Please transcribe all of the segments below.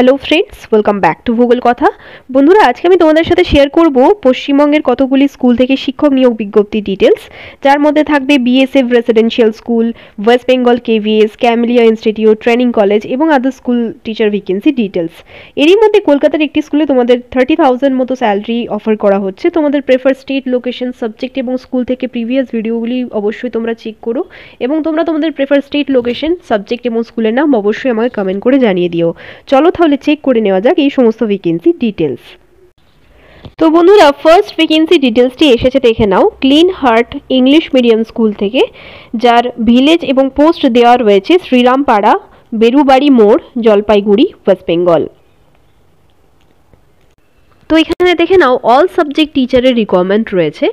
Hello friends, welcome back to ভূগোল কথা। বন্ধুরা, আজকে আমি তোমাদের সাথে শেয়ার করব পশ্চিমবঙ্গের কতগুলি স্কুল থেকে শিক্ষক নিয়োগ বিজ্ঞপ্তি ডিটেলস, যার মধ্যে থাকবে BSF residential school, West Bengal KVS, camellia institute, training college এবং আদার স্কুল টিচার ভ্যাকেন্সি ডিটেলস। এরই মধ্যে কলকাতার একটি স্কুলে তোমাদের 30,000 মতো স্যালারি অফার করা হচ্ছে। তোমাদের প্রেফার স্টেট, লোকেশন, সাবজেক্ট এবং স্কুল থেকে প্রিভিয়াস ভিডিওগুলি অবশ্যই তোমরা চেক করো এবং তোমরা তোমাদের প্রেফার স্টেট, লোকেশন, সাবজেক্ট এবং স্কুলের নাম অবশ্যই আমাকে কমেন্ট করে জানিয়ে দিও। চলো তাহলে চেক করে নেওয়া যাক এই সমস্ত ভ্যাকেন্সি ডিটেলস। তো বন্ধুরা, ফার্স্ট ভ্যাকেন্সি ডিটেলসটি এসেছে, দেখে নাও। Clean Heart English medium school থেকে, যার ভিলেজ এবং পোস্ট দেওয়া রয়েছে শ্রীরামপাড়া, বেরুবাড়ি মোড়, জলপাইগুড়ি, ওয়েস্ট বেঙ্গল। তো এখানে দেখে নাও, অল সাবজেক্ট টিচারের রিকোয়ারমেন্ট রয়েছে।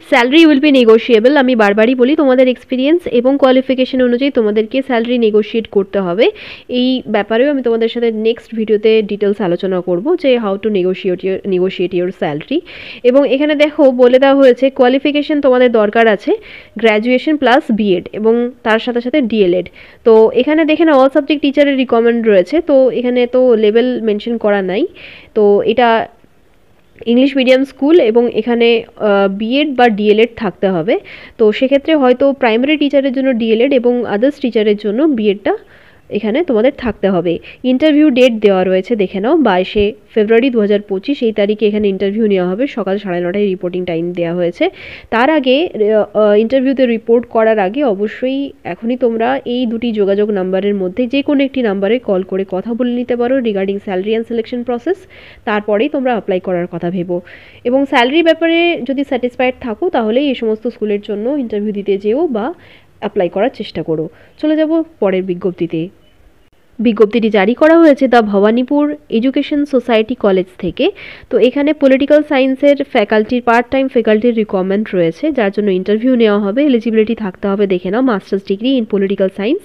Salary will be negotiable. আমি বারবারই বলি, তোমাদের এক্সপিরিয়েন্স এবং কোয়ালিফিকেশন অনুযায়ী তোমাদেরকে স্যালারি নেগোশিয়েট করতে হবে। এই ব্যাপারেও আমি তোমাদের সাথে নেক্সট ভিডিওতে ডিটেলস আলোচনা করব যে how to negotiate your salary. এবং এখানে দেখো বলে দেওয়া হয়েছে কোয়ালিফিকেশন তোমাদের দরকার আছে গ্র্যাজুয়েশন প্লাস বিএড এবং তার সাথে সাথে ডিএলএড। তো এখানে দেখে নাও, অল সাবজেক্ট টিচারের রিকোয়ারমেন্ট রয়েছে। তো এখানে তো লেভেল মেনশন করা নাই। তো এটা ইংলিশ মিডিয়াম স্কুল এবং এখানে বিএড বা ডিএলএড থাকতে হবে। তো সেক্ষেত্রে হয়তো প্রাইমারি টিচারের জন্য ডিএলএড এবং আদার্স টিচারের জন্য বিএডটা এখানে তোমাদের থাকতে হবে। ইন্টারভিউ ডেট দেওয়া রয়েছে, দেখে নাও, 22শে ফেব্রুয়ারি 2025 এই তারিখে এখানে ইন্টারভিউ নেওয়া হবে। সকাল 9:30টায় রিপোর্টিং টাইম দেওয়া হয়েছে। তার আগে ইন্টারভিউতে রিপোর্ট করার আগে অবশ্যই এখনই তোমরা এই দুটি যোগাযোগ নাম্বারের মধ্যে যে কোনো একটি নাম্বারে কল করে কথা বলে নিতে পারো regarding salary and selection process. তারপরেই তোমরা অ্যাপ্লাই করার কথা ভেবো এবং স্যালারির ব্যাপারে যদি স্যাটিসফাইড থাকো তাহলেই এই সমস্ত স্কুলের জন্য ইন্টারভিউ দিতে যেও বা অ্যাপ্লাই করার চেষ্টা করো। চলে যাব পরের বিজ্ঞপ্তিতে। বিজ্ঞপ্তিটি জারি করা হয়েছে the Bhawanipur education society college থেকে। তো এখানে পলিটিক্যাল সায়েন্সের ফ্যাকাল্টির পার্ট টাইম ফ্যাকাল্টির রিকোয়ারমেন্ট রয়েছে, যার জন্য ইন্টারভিউ নেওয়া হবে। এলিজিবিলিটি থাকতে হবে, দেখে নাও, masters degree in political science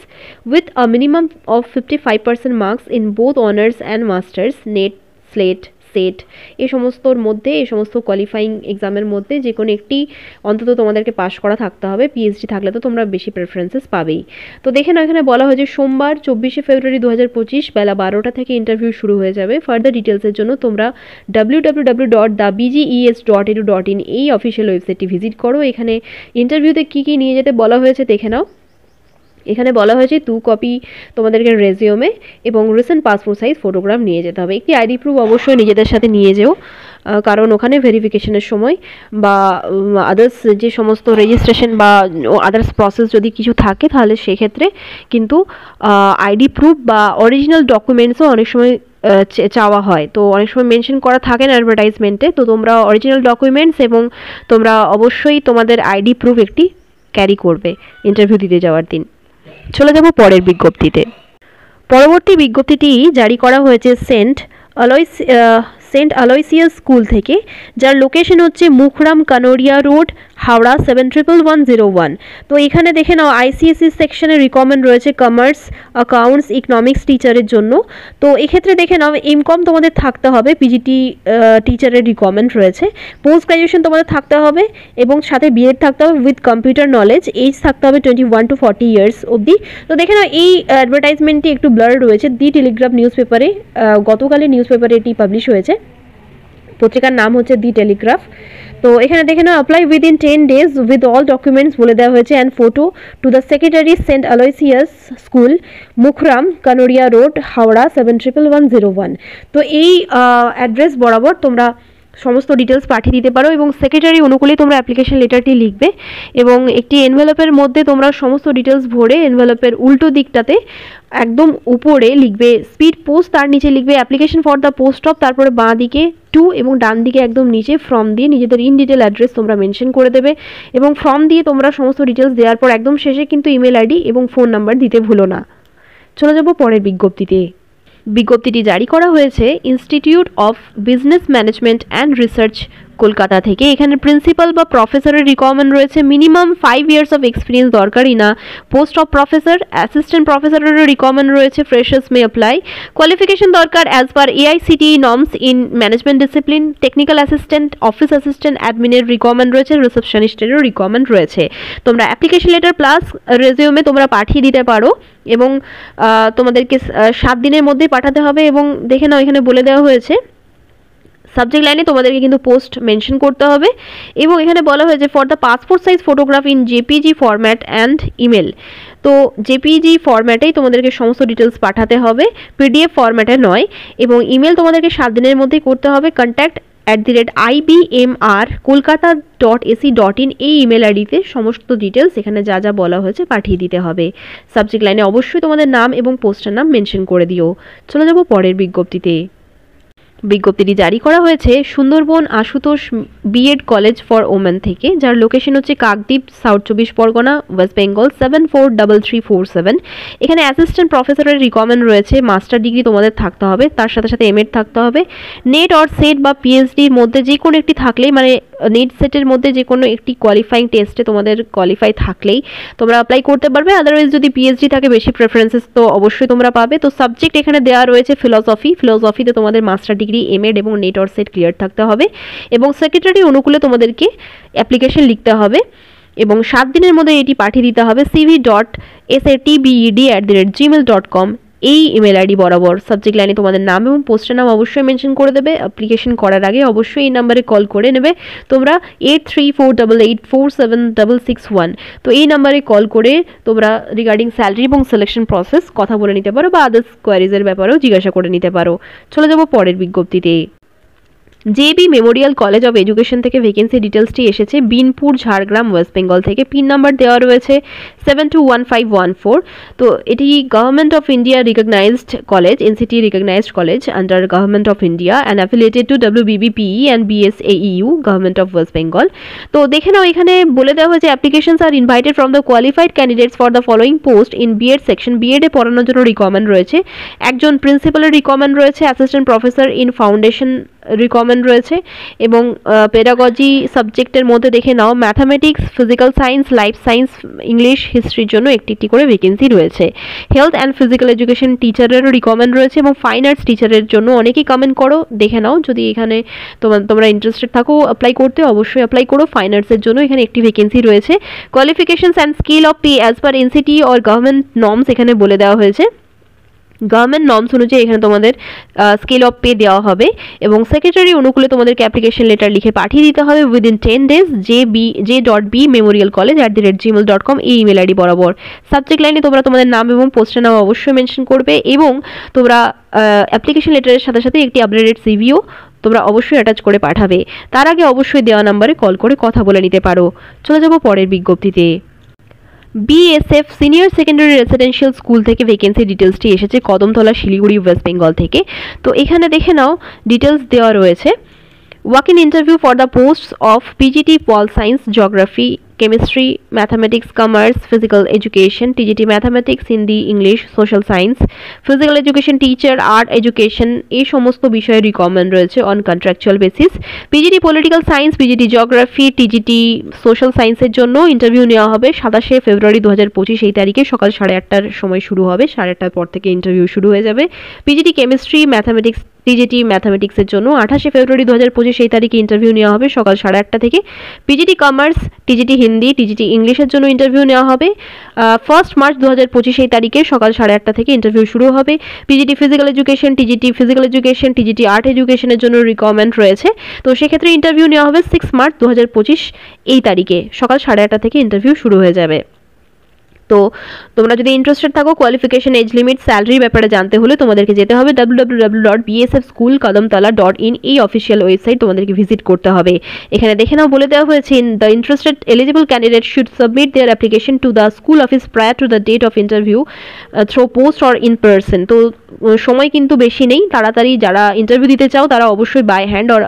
with a minimum of 55% marks in both honours and masters, NET, SLET, SET এই সমস্তর মধ্যে, এই সমস্ত কোয়ালিফাইং এক্সামের মধ্যে যে কোনো একটি অন্তত তোমাদেরকে পাশ করা থাকতে হবে। পিএইচডি থাকলে তো তোমরা বেশি প্রেফারেন্সেস পাবেই। তো দেখে নাও, এখানে বলা হয়েছে সোমবার 24শে ফেব্রুয়ারি 2025 বেলা 12টা থেকে ইন্টারভিউ শুরু হয়ে যাবে। ফার্দার ডিটেলসের জন্য তোমরা www.thebges.edu.in এই অফিসিয়াল ওয়েবসাইটটি ভিজিট করো। এখানে ইন্টারভিউতে কী কী নিয়ে যেতে বলা হয়েছে দেখে নাও। এখানে বলা হয়েছে 2 কপি তোমাদেরকে রেজিউমে এবং রিসেন্ট পাসপোর্ট সাইজ ফটোগ্রাফ নিয়ে যেতে হবে। একটি আইডি প্রুফ অবশ্যই নিজেদের সাথে নিয়ে যেও, কারণ ওখানে ভেরিফিকেশনের সময় বা আদার্স যে সমস্ত রেজিস্ট্রেশন বা আদার্স প্রসেস যদি কিছু থাকে তাহলে সেক্ষেত্রে কিন্তু আইডি প্রুফ বা অরিজিনাল ডকুমেন্টসও অনেক সময় চাওয়া হয়। তো অনেক সময় মেনশন করা থাকে না অ্যাডভার্টাইজমেন্টে। তো তোমরা অরিজিনাল ডকুমেন্টস এবং তোমরা অবশ্যই তোমাদের আইডি প্রুফ একটি ক্যারি করবে ইন্টারভিউ দিতে যাওয়ার দিন। চলে যাব পরের বিজ্ঞপ্তিতে। পরবর্তী বিজ্ঞপ্তিটি জারি করা হয়েছে সেন্ট আলয়সিয়াস স্কুল থেকে, যার লোকেশন হচ্ছে মুখরাম কানোরিয়া রোড, হাওড়া 711101। তো এখানে দেখে নাও, আইসিএসসি সেকশনের রিকমেন্ড রয়েছে কমার্স, অ্যাকাউন্টস, ইকোনমিক্স টিচারের জন্য। তো এক্ষেত্রে দেখে নাও, এমকম তোমাদের থাকতে হবে, পিজিটি টিচারের রিকমেন্ড রয়েছে। পোস্ট গ্র্যাজুয়েশন তোমাদের থাকতে হবে এবং সাথে বিএড থাকতে হবে উইথ কম্পিউটার নলেজ। এজ থাকতে হবে 21 to 40 ইয়ার্স অবধি। তো দেখে নাও, এই অ্যাডভার্টাইজমেন্টটি একটু ব্লার রয়েছে। দি টেলিগ্রাফ নিউজ পেপারে, গতকালের নিউজ পেপারে এটি পাবলিশ হয়েছে। পত্রিকার নাম হচ্ছে দি টেলিগ্রাফ। তো এখানে দেখে নাও, apply within 10 days with all documents বলে দেওয়া হয়েছে and photo to the secretary Saint Aloysius school, Mukhram Kanoria road, Howrah 711101। তো এই অ্যাড্রেস বরাবর তোমরা সমস্ত ডিটেলস পাঠিয়ে দিতে পারো এবং সেক্রেটারি অনুকূলেই তোমরা অ্যাপ্লিকেশন লেটারটি লিখবে এবং একটি এনভেলপের মধ্যে তোমরা সমস্ত ডিটেলস ভরে এনভেলপের উল্টো দিকটাতে একদম উপরে লিখবে স্পিড পোস্ট, তার নিচে লিখবে application for the post of, তারপরে বাঁ দিকে টু এবং ডান দিকে একদম নিচে ফর্ম দিয়ে নিজেদের ইন ডিটেল অ্যাড্রেস তোমরা মেনশন করে দেবে এবং ফর্ম দিয়ে তোমরা সমস্ত ডিটেলস দেওয়ার পর একদম শেষে কিন্তু ইমেল আইডি এবং ফোন নাম্বার দিতে ভুলো না। চলে যাব পরের বিজ্ঞপ্তিতে। বিজ্ঞপ্তিটি জারি করা হয়েছে institute of business management and research Kolkata থেকে। এখানে প্রিন্সিপাল বা প্রফেসরের রিকোয়ারমেন্ট রয়েছে, মিনিমাম 5 ইয়ার্স অফ এক্সপিরিয়েন্স দরকারই না। পোস্ট অফ প্রফেসর, অ্যাসিস্ট্যান্ট প্রফেসরেরও রিকোয়ারমেন্ট রয়েছে, ফ্রেশার্স মে অ্যাপ্লাই। কোয়ালিফিকেশন দরকার as per AICTE norms in management discipline. Technical assistant, office assistant, অ্যাডমিনের রিকোয়ারমেন্ট রয়েছে, রিসেপশনিস্টেরও রিকোয়ারমেন্ট রয়েছে। তোমরা অ্যাপ্লিকেশন লেটার প্লাস রেজিউমে তোমরা পাঠিয়ে দিতে পারো এবং তোমাদেরকে 7 দিনের মধ্যেই পাঠাতে হবে। এবং দেখে নাও এখানে বলে দেওয়া হয়েছে সাবজেক্ট লাইনে তোমাদেরকে কিন্তু পোস্ট মেনশন করতে হবে। এবং এখানে বলা হয়েছে for the passport size photograph in JPG format and email. তো JPG ফরম্যাটেই তোমাদেরকে সমস্ত ডিটেলস পাঠাতে হবে, PDF ফরম্যাটে নয়। এবং ইমেল তোমাদেরকে 7 দিনের মধ্যেই করতে হবে। contact@ibmrkolkata.ac.in এই ইমেল আইডিতে সমস্ত ডিটেলস এখানে যা যা বলা হয়েছে পাঠিয়ে দিতে হবে। সাবজেক্ট লাইনে অবশ্যই তোমাদের নাম এবং পোস্টের নাম মেনশন করে দিও। চলে যাব পরের বিজ্ঞপ্তিতে। বিজ্ঞপ্তিটি জারি করা হয়েছে Sundarban Ashutosh B.Ed college for women থেকে, যার লোকেশন হচ্ছে কাকদ্বীপ, সাউথ 24 পরগনা, ওয়েস্ট বেঙ্গল 743347। এখানে অ্যাসিস্ট্যান্ট প্রফেসরের রিকোয়ারমেন্ট রয়েছে, মাস্টার ডিগ্রি তোমাদের থাকতে হবে, তার সাথে সাথে MEd থাকতে হবে। নেট অর সেট বা PhDর মধ্যে যে কোনো একটি থাকলেই, মানে নেট সেটের মধ্যে যে কোনো একটি কোয়ালিফাইং টেস্টে তোমাদের কোয়ালিফাই থাকলেই তোমরা অ্যাপ্লাই করতে পারবে। আদারওয়াইজ যদি PhD থাকে বেশি প্রেফারেন্সেস তো অবশ্যই তোমরা পাবে। তো সাবজেক্ট এখানে দেওয়া রয়েছে ফিলসফিতে তোমাদের মাস্টার ডিগ্রি, MEd এবং নেট অর সেট ক্লিয়ার থাকতে হবে। এবং সেক্রেটারি অনুকূলে তোমাদেরকে অ্যাপ্লিকেশন লিখতে হবে এবং 7 দিনের মধ্যে এটি পাঠিয়ে দিতে হবে cv.satbed@gmail.com এই ইমেল আইডি বরাবর। সাবজেক্ট লাইনে তোমাদের নাম এবং পোস্টের নাম অবশ্যই মেনশন করে দেবে। অ্যাপ্লিকেশন করার আগে অবশ্যই এই নাম্বারে কল করে নেবে তোমরা 8348847661। তো এই নাম্বারে কল করে তোমরা রিগার্ডিং স্যালারি এবং সিলেকশন প্রসেস কথা বলে নিতে পারো বা আদার্স কোয়ারিজের ব্যাপারেও জিজ্ঞাসা করে নিতে পারো। চলে যাব পরের বিজ্ঞপ্তিতে। JB Memorial college of education থেকে ভ্যাকেন্সি ডিটেলসটি এসেছে বিনপুর, ঝাড়গ্রাম, ওয়েস্ট বেঙ্গল থেকে। পিন নাম্বার দেওয়া রয়েছে 721514। তো এটি government of India recognised college, NCT recognised college under government of India and affiliated to WBBPE and BSAEU government of West Bengal. তো দেখে নাও এখানে বলে দেওয়া হয়েছে applications are invited from the qualified candidates for the following post in B.Ed section. B.Ed এ পড়ানোর জন্য রিকোয়ারমেন্ট রয়েছে, একজন প্রিন্সিপালের রিকোয়ারমেন্ট রয়েছে, assistant professor in foundation requirement রয়েছে। এবং পেডাগজি সাবজেক্টের মধ্যে দেখে নাও mathematics, physical science, life science, English, হিস্ট্রির জন্য একটি একটি করে ভ্যাকেন্সি রয়েছে। হেলথ অ্যান্ড ফিজিক্যাল এডুকেশন টিচারেরও রিকোয়ারমেন্ট রয়েছে এবং ফাইন আর্টস টিচারের জন্য অনেকেই কমেন্ট করো, দেখে নাও যদি এখানে তোমরা ইন্টারেস্টেড থাকো অ্যাপ্লাই করতে অবশ্যই অ্যাপ্লাই করো। ফাইন আর্টসের জন্য এখানে একটি ভ্যাকেন্সি রয়েছে। Qualifications and skill of pay as per NCT or government norms এখানে বলে দেওয়া হয়েছে। গভর্নমেন্ট নর্মস অনুযায়ী এখানে তোমাদের স্কেল অফ পে দেওয়া হবে এবং সেক্রেটারি অনুকূলে তোমাদেরকে অ্যাপ্লিকেশন লেটার লিখে পাঠিয়ে দিতে হবে উইদিন 10 days j.b memorialcollege@gmail.com এই ইমেল আইডি বরাবর। সাবজেক্ট লাইনে তোমরা তোমাদের নাম এবং পোস্টের নাম অবশ্যই মেনশন করবে এবং তোমরা অ্যাপ্লিকেশন লেটারের সাথে সাথে একটি আপডেটেড সিভিও তোমরা অবশ্যই অ্যাটাচ করে পাঠাবে। তার আগে অবশ্যই দেওয়া নাম্বারে কল করে কথা বলে নিতে পারো। চলে যাব পরের বিজ্ঞপ্তিতে। BSF senior secondary residential school থেকে ভ্যাকেন্সি ডিটেলসটি এসেছে কদমতলা, শিলিগুড়ি, ওয়েস্ট বেঙ্গল থেকে। তো এখানে দেখে নাও ডিটেলস দেওয়া রয়েছে। Walk-in interview for the posts of PGT pol science, geography, chemistry, mathematics, commerce, physical education, TGT mathematics, Hindi, English, social science, physical education teacher, art education এই সমস্ত বিষয়ে রিকোয়ারমেন্ট রয়েছে on contractual basis. PGT political science, PGT geography, TGT social সায়েন্সের জন্য interview নেওয়া হবে 27 ফেব্রুয়ারি 2025 এই তারিখে সকাল 8:30টার সময় শুরু হবে, 8:30টার পর থেকে ইন্টারভিউ শুরু হয়ে যাবে। PGT কেমিস্ট্রি, ম্যাথামেটিক্স, TGT ম্যাথামেটিক্সের জন্য 28 ফেব্রুয়ারি 2025 এই তারিখে ইন্টারভিউ নেওয়া হবে সকাল 8:30 থেকে। PGT commerce, TGT Hindi, TGT ইংলিশের জন্য ইন্টারভিউ নেওয়া হবে 1 মার্চ 2025 এই তারিখে সকাল 8:30 থেকে ইন্টারভিউ শুরু হবে। PGT physical education, TGT physical education, TGT art এডুকেশনের জন্য রিকোয়ারমেন্ট রয়েছে। তো সেক্ষেত্রে ইন্টারভিউ নেওয়া হবে 6 মার্চ 2025 এই তারিখে সকাল 8:30 থেকে ইন্টারভিউ শুরু হয়ে যাবে। তো তোমরা যদি ইন্টারেস্টেড থাকো কোয়ালিফিকেশন, এজ লিমিট, স্যালারি ব্যাপারে জানতে হলে তোমাদেরকে যেতে হবে www.bsfschoolkadamtala.in এই অফিসিয়াল ওয়েবসাইট তোমাদেরকে ভিজিট করতে হবে। এখানে দেখে নাও বলে দেওয়া হয়েছে the interested eligible candidate should submit their application to the school office prior to the date of interview through post or in person. তো সময় কিন্তু বেশি নেই, তাড়াতাড়ি যারা ইন্টারভিউ দিতে চাও তারা অবশ্যই বাই হ্যান্ড অর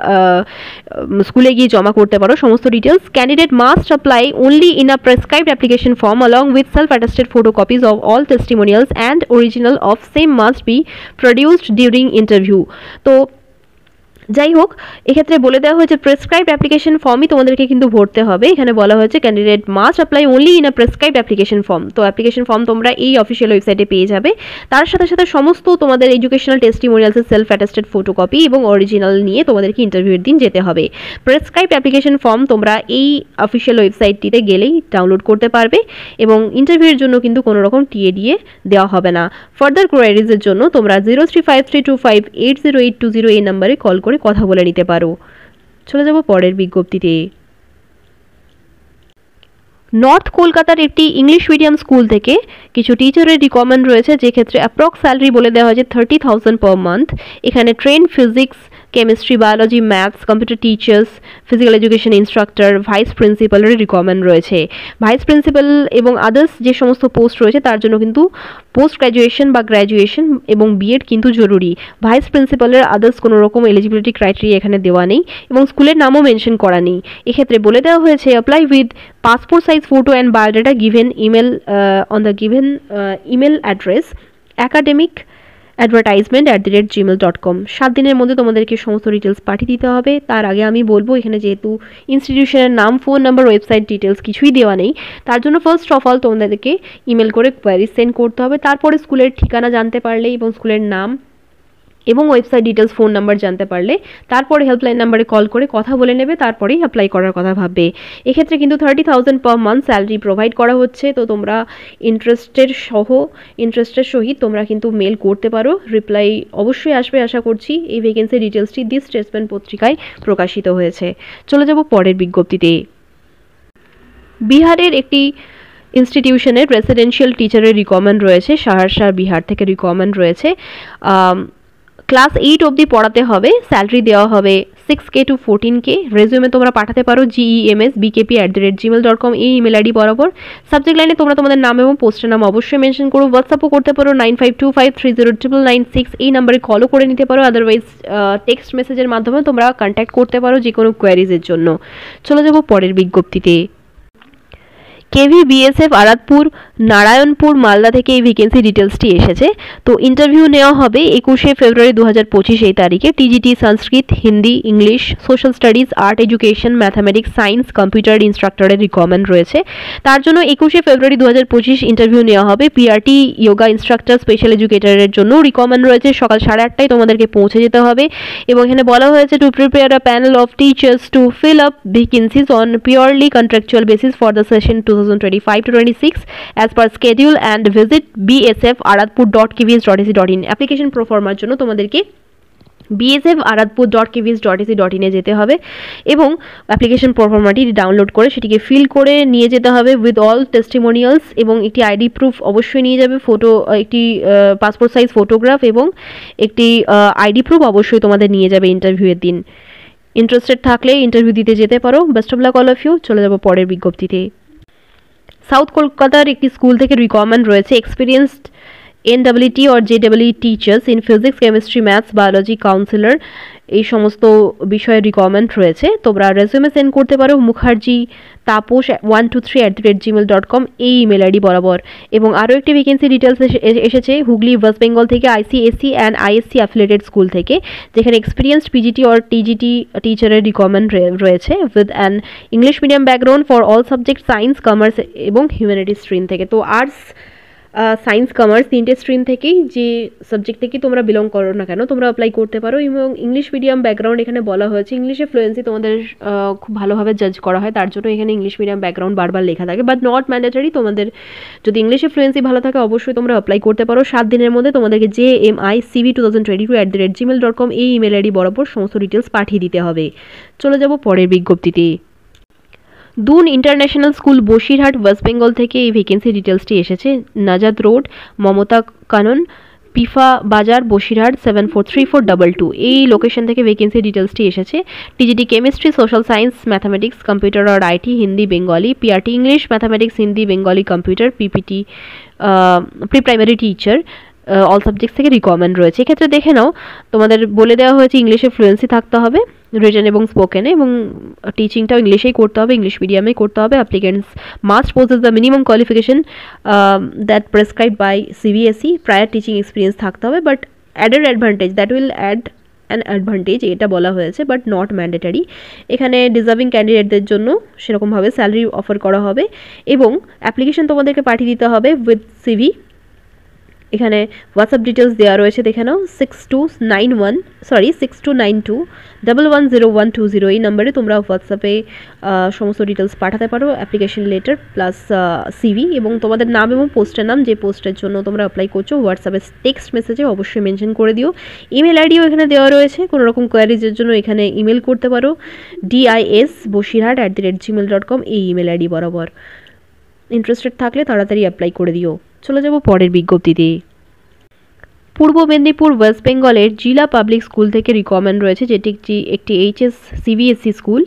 স্কুলে গিয়ে জমা করতে পারো সমস্ত details. Candidate must apply only in a prescribed application form along with self-attested photocopies of all testimonials and original of same must be produced during interview. তো যাই হোক, এক্ষেত্রে বলে দেওয়া হয়েছে প্রেসক্রাইবড অ্যাপ্লিকেশন ফর্মই তোমাদেরকে কিন্তু ভরতে হবে। এখানে বলা হয়েছে candidate must apply only in a prescribed application form. তো অ্যাপ্লিকেশন ফর্ম তোমরা এই অফিসিয়াল ওয়েবসাইটে পেয়ে যাবে। তার সাথে সাথে সমস্ত তোমাদের এডুকেশনাল টেস্টিমোনিয়ালসের সেলফ অ্যাটেস্টেড ফটোকপি এবং অরিজিনাল নিয়ে তোমাদেরকে ইন্টারভিউয়ের দিন যেতে হবে। প্রেসক্রাইবড অ্যাপ্লিকেশন ফর্ম তোমরা এই অফিসিয়াল ওয়েবসাইটটিতে গেলেই ডাউনলোড করতে পারবে এবং ইন্টারভিউয়ের জন্য কিন্তু কোনো রকম টিএডিএ দেওয়া হবে না। ফার্দার কোয়ারিজের জন্য তোমরা 0353258082 এই নাম্বারে কল করে কথা বলে নিতে পারো। চলে যাব পরের বিজ্ঞপ্তিতে। নর্থ কলকাতার একটি ইংলিশ মিডিয়াম স্কুল থেকে কিছু টিচারের রিকমেন্ড রয়েছে, যে ক্ষেত্রে অ্যাপ্রক্স স্যালারি বলে দেওয়া হয়েছে 30,000 পার মান্থ। এখানে train physics, chemistry, biology, maths, computer teachers, physical education instructor, vice প্রিন্সিপালের রিকমেন্ড রয়েছে। ভাইস প্রিন্সিপাল এবং আদার্স যে সমস্ত পোস্ট রয়েছে তার জন্য কিন্তু পোস্ট গ্র্যাজুয়েশন বা গ্র্যাজুয়েশন এবং বিএড কিন্তু জরুরি। ভাইস প্রিন্সিপালের আদার্স কোনো রকম এলিজিবিলিটি ক্রাইটেরিয়া এখানে দেওয়া নেই এবং স্কুলের নামও মেনশন করা নেই। এক্ষেত্রে বলে দেওয়া হয়েছে apply with passport size photo and biodata given email on the given email address academicadvertisement@gmail.com। 7 দিনের মধ্যে তোমাদেরকে সমস্ত ডিটেলস পাঠিয়ে দিতে হবে। তার আগে আমি বলবো, এখানে যেহেতু ইনস্টিটিউশনের নাম, ফোন নাম্বার, ওয়েবসাইট ডিটেলস কিছুই দেওয়া নেই, তার জন্য ফার্স্ট অফ অল তোমাদেরকে ইমেল করে কোয়ারি সেন্ড করতে হবে। তারপরে স্কুলের ঠিকানা জানতে পারলে এবং স্কুলের নাম এবং ওয়েবসাইট ডিটেলস, ফোন নাম্বার জানতে পারলে তারপরে হেল্পলাইন নাম্বারে কল করে কথা বলে নেবে, তারপরেই অ্যাপ্লাই করার কথা ভাববে। এক্ষেত্রে কিন্তু 30,000 পার মান্থ স্যালারি প্রোভাইড করা হচ্ছে। তো তোমরা ইন্টারেস্টের সহিত তোমরা কিন্তু মেল করতে পারো। রিপ্লাই অবশ্যই আসবে আশা করছি। এই ভ্যাকেন্সি ডিটেলসটি দি স্টেটসম্যান পত্রিকায় প্রকাশিত হয়েছে। চলে যাব পরের বিজ্ঞপ্তিতে। বিহারের একটি ইনস্টিটিউশনের রেসিডেন্সিয়াল টিচারের রিকমেন্ড রয়েছে, সহরসা বিহার থেকে রিকমেন্ড রয়েছে। ক্লাস 8 অবধি পড়াতে হবে, স্যালারি দেওয়া হবে 6K to 14K। রেজিউমে তোমরা পাঠাতে পারো gemsbkp@gmail.com এই ইমেল আইডি বরাবর। সাবজেক্ট লাইনে তোমরা তোমাদের নাম এবং পোস্টের নাম অবশ্যই মেনশন করো। হোয়াটসঅ্যাপও করতে পারো 9525309996 এই নাম্বারে কলও করে নিতে পারো। আদারওয়াইজ টেক্সট মেসেজের মাধ্যমে তোমরা কন্ট্যাক্ট করতে পারো যে কোনো কোয়ারিজের জন্য। চলে যাব পরের বিজ্ঞপ্তিতে। KVBSF আরাদপুর নারায়ণপুর মালদা থেকে এই ভ্যাকেন্সি ডিটেলসটি এসেছে। তো ইন্টারভিউ নেওয়া হবে 21শে ফেব্রুয়ারি 2025 এই তারিখে। TGT Sanskrit, Hindi, English, social studies, art education, mathematics, science, computer ইনস্ট্রাক্টরের রিকমেন্ড রয়েছে। তার জন্য 21শে ফেব্রুয়ারি 2025 ইন্টারভিউ নেওয়া হবে। পিআরটি যোগা ইনস্ট্রাক্টর, স্পেশাল এডুকেটরের জন্য রিকমেন্ড রয়েছে। সকাল 8:30টায় তোমাদেরকে পৌঁছে যেতে হবে এবং এখানে বলা হয়েছে to prepare a panel of teachers to fill up vacancies on purely contractual basis for the session 2025-26 as per schedule and visit bsfaradpur.kvs.ac.in। Application প্রোফর্মার জন্য তোমাদেরকে bsfaradpur.kvs.ac.in এ যেতে হবে এবং অ্যাপ্লিকেশন প্রোফর্মাটি ডাউনলোড করে সেটিকে ফিল করে নিয়ে যেতে হবে উইথ অল টেস্টিমোনিয়ালস এবং একটি আইডি প্রুফ অবশ্যই নিয়ে যাবে। একটি পাসপোর্ট সাইজ ফটোগ্রাফ এবং একটি আইডি প্রুফ অবশ্যই তোমাদের নিয়ে যাবে ইন্টারভিউয়ের দিন। ইন্টারেস্টেড থাকলে ইন্টারভিউ দিতে যেতে পারো। Best of luck all of you. চলে যাব পরের বিজ্ঞপ্তিতে। সাউথ কলকাতার একটি স্কুল থেকে রিকমেন্ড রয়েছে experienced NEET or JEE teachers in physics, chemistry, maths, biology, councillor এই সমস্ত বিষয়ে রিকমেন্ড রয়েছে। তোমরা রেজিউমে সেন্ড করতে পারো মুখার্জি তাপস 123@gmail.com এই ইমেল আইডি বরাবর। এবং আরও একটি ভ্যাকেন্সি ডিটেলস এসেছে হুগলি ওয়েস্ট বেঙ্গল থেকে ICSE and ISC affiliated school থেকে, যেখানে এক্সপিরিয়েন্সড PGT or TGT টিচারের রিকমেন্ড রয়েছে with an English medium background for all subject science, commerce এবং হিউম্যানিটিস স্ট্রিম থেকে। তো আর্টস, সায়েন্স, কমার্স তিনটে স্ট্রিম থেকেই যে সাবজেক্ট থেকেই তোমরা বিলং করো না কেন তোমরা অ্যাপ্লাই করতে পারো। এবং ইংলিশ মিডিয়াম ব্যাকগ্রাউন্ড এখানে বলা হয়েছে। ইংলিশে ফ্লুয়েন্সি তোমাদের খুব ভালোভাবে জাজ করা হয়, তার জন্য এখানে ইংলিশ মিডিয়াম ব্যাকগ্রাউন্ড বারবার লেখা থাকে, বাট নট ম্যান্ডেটরি। তোমাদের যদি ইংলিশে ফ্লুয়েন্সি ভালো থাকে অবশ্যই তোমরা অ্যাপ্লাই করতে পারো। 7 দিনের মধ্যে তোমাদেরকে JMICV2022@gmail.com এই ইমেল আইডি বরাবর সমস্ত ডিটেলস পাঠিয়ে দিতে হবে। চলে যাব পরের বিজ্ঞপ্তিতে। দুন ইন্টারন্যাশনাল স্কুল বসিরহাট ওয়েস্ট বেঙ্গল থেকে এই ভ্যাকেন্সি ডিটেলসটি এসেছে। নাজাদ রোড, মমতা কানন, পিফা বাজার, বসিরহাট 743422 এই লোকেশন থেকে ভ্যাকেন্সি ডিটেলসটি এসেছে। TGT chemistry, social science, mathematics, computer আর IT, Hindi, Bengali, PRT English, mathematics, Hindi, Bengali, computer, PPT, pre primary teacher all subjects থেকে রিকমেন্ড রয়েছে। এক্ষেত্রে দেখে নাও তোমাদের বলে দেওয়া হয়েছে ইংলিশে ফ্লুয়েন্সি থাকতে হবে রিটেন এবং স্পোকেনে, এবং টিচিংটাও ইংলিশেই করতে হবে, ইংলিশ মিডিয়ামেই করতে হবে। Applicants must possess the minimum qualification that prescribed by CBSE, prior teaching experience থাকতে হবে, but added advantage that will add an advantage এটা বলা হয়েছে, বাট নট ম্যান্ডেটারি। এখানে ডিজার্ভিং ক্যান্ডিডেটদের জন্য সেরকমভাবে স্যালারি অফার করা হবে এবং অ্যাপ্লিকেশন তোমাদেরকে পাঠিয়ে দিতে হবে উইথ সিভি। এখানে হোয়াটসঅ্যাপ ডিটেলস দেওয়া রয়েছে, দেখে নাও 6292110120 এই নাম্বারে তোমরা হোয়াটসঅ্যাপে সমস্ত ডিটেলস পাঠাতে পারো, অ্যাপ্লিকেশন লেটার প্লাস সিভি এবং তোমাদের নাম এবং পোস্টের নাম, যে পোস্টের জন্য তোমরা অ্যাপ্লাই করছো হোয়াটসঅ্যাপে টেক্সট মেসেজে অবশ্যই মেনশন করে দিও। ইমেল আইডিও এখানে দেওয়া রয়েছে, কোনো রকম কোয়ারিজের জন্য এখানে ইমেল করতে পারো dis@gmail.com এই ইমেল আইডি বরাবর। ইন্টারেস্টেড থাকলে তাড়াতাড়ি অ্যাপ্লাই করে দিও। চলে যাব পরের বিজ্ঞপ্তিতে। পূর্ব মেদিনীপুর ওয়েস্ট বেঙ্গলের জিলা পাবলিক স্কুল থেকে রিকোয়ারমেন্ট রয়েছে, যেটি একটি এইচএস সিবিএসসি স্কুল।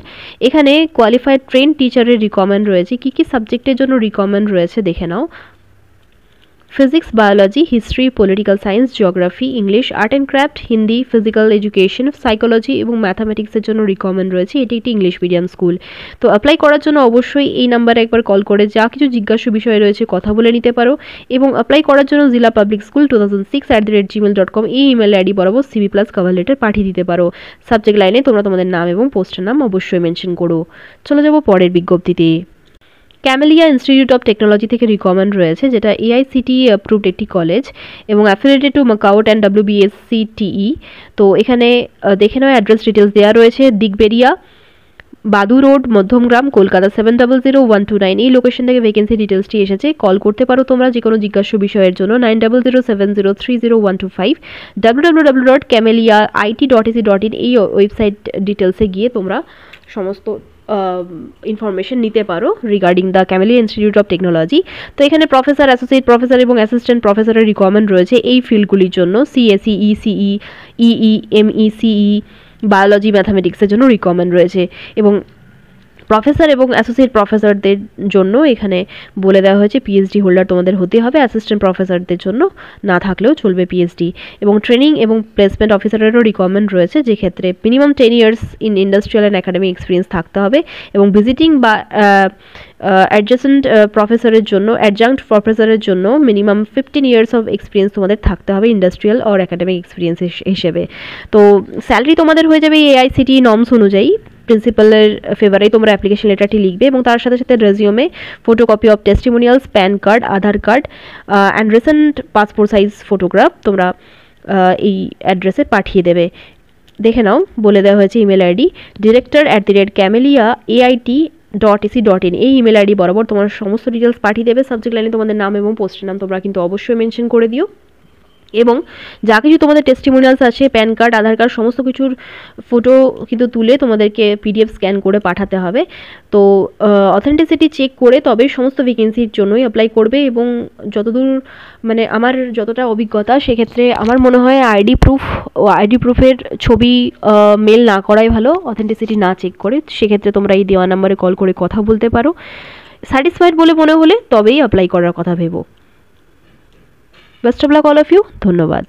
এখানে কোয়ালিফাইড ট্রেন টিচারের রিকোয়ারমেন্ট রয়েছে। কী কী সাবজেক্টের জন্য রিকোয়ারমেন্ট রয়েছে দেখে নাও। Physics, biology, history, political science, geography, English, art and craft, Hindi, physical education, psychology এবং ম্যাথামেটিক্সের জন্য রিকোয়ারমেন্ট রয়েছে। এটি একটি ইংলিশ মিডিয়াম স্কুল। তো অ্যাপ্লাই করার জন্য অবশ্যই এই নাম্বারে একবার কল করে যা কিছু জিজ্ঞাসা বিষয় রয়েছে কথা বলে নিতে পারো এবং অ্যাপ্লাই করার জন্য জিলা পাবলিক স্কুল 2006@gmail.com এই ইমেল আইডি বরাবর সিভি প্লাস কভার লেটার পাঠিয়ে দিতে পারো। সাবজেক্ট লাইনে তোমরা তোমাদের নাম এবং পোস্টের নাম অবশ্যই মেনশন করো। চলে যাব পরের বিজ্ঞপ্তিতে। ক্যামেলিয়া ইনস্টিটিউট অফ টেকনোলজি থেকে রিকমেন্ড রয়েছে, যেটা এআইসিটিই অ্যাপ্রুভড একটি কলেজ এবং affiliated to MAKAUT and WBSCTE। তো এখানে দেখে নাও অ্যাড্রেস ডিটেলস দেওয়া রয়েছে। দিগবেরিয়া, বাদু রোড, মধ্যমগ্রাম, কলকাতা 700129 এই লোকেশন থেকে ভ্যাকেন্সি ডিটেলসটি এসেছে। কল করতে পারো তোমরা যে কোনো জিজ্ঞাসা বিষয়ের জন্য 9007030125। www.cameliait.ac.in এই ওয়েবসাইট ডিটেলসে গিয়ে তোমরা সমস্ত ইনফরমেশন নিতে পারো regarding the Camellia Institute of Technology. তো এখানে প্রফেসর, অ্যাসোসিয়েট প্রফেসর এবং অ্যাসিস্ট্যান্ট প্রফেসরের রিকোয়ারমেন্ট রয়েছে এই ফিল্ডগুলির জন্য। CSE, ECE, EE, ME, CE, biology, ম্যাথামেটিক্সের জন্য রিকোয়ারমেন্ট রয়েছে এবং প্রফেসর এবং অ্যাসোসিয়েট প্রফেসরদের জন্য এখানে বলে দেওয়া হয়েছে পিএইচডি হোল্ডার তোমাদের হতে হবে। অ্যাসিস্ট্যান্ট প্রফেসরদের জন্য না থাকলেও চলবে পিএইচডি। এবং ট্রেনিং এবং প্লেসমেন্ট অফিসারেরও রিকোয়ারমেন্ট রয়েছে, যে ক্ষেত্রে minimum 10 years in industrial and academic experience থাকতে হবে এবং ভিজিটিং বা অ্যাডজাসেন্ট প্রফেসরের জন্য, অ্যাডজাঙ্ক্ট প্রফেসরের জন্য মিনিমাম 15 ইয়ার্স অফ এক্সপিরিয়েন্স তোমাদের থাকতে হবে ইন্ডাস্ট্রিয়াল অর একাডেমিক এক্সপিরিয়েন্স হিসেবে। তো স্যালারি তোমাদের হয়ে যাবে এআইসিটি নর্মস অনুযায়ী। প্রিন্সিপালের ফেভারেই তোমরা অ্যাপ্লিকেশন লেটারটি লিখবে এবং তার সাথে সাথে resume, photocopy of testimonials, pan card, Aadhaar card and recent passport size photograph তোমরা এই অ্যাড্রেসে পাঠিয়ে দেবে। দেখে নাও, বলে দেওয়া হয়েছে ইমেল আইডি director@cameliaait.ac.in এই ইমেল আইডি বরাবর তোমার সমস্ত ডিটেলস পাঠিয়ে দেবে। সাবজেক্ট লাইনে তোমাদের নাম এবং পোস্টের নাম তোমরা কিন্তু অবশ্যই মেনশন করে দিও এবং যা কিছু তোমাদের টেস্টিমোনিয়ালস আছে, প্যান কার্ড, আধার কার্ড, সমস্ত কিছুর ফটো কিন্তু তুলে তোমাদেরকে PDF স্ক্যান করে পাঠাতে হবে। তো অথেন্টিসিটি চেক করে তবে সমস্ত ভ্যাকেন্সির জন্যই অ্যাপ্লাই করবে এবং যতদূর মানে আমার যতটা অভিজ্ঞতা সেক্ষেত্রে আমার মনে হয় আইডি প্রুফের ছবি মেল না করাই ভালো, অথেন্টিসিটি না চেক করে। সেক্ষেত্রে তোমরা এই দেওয়া নাম্বারে কল করে কথা বলতে পারো। স্যাটিসফাইড বলে মনে হলে তবেই অ্যাপ্লাই করার কথা ভেবো। Best of luck all of you. ধন্যবাদ।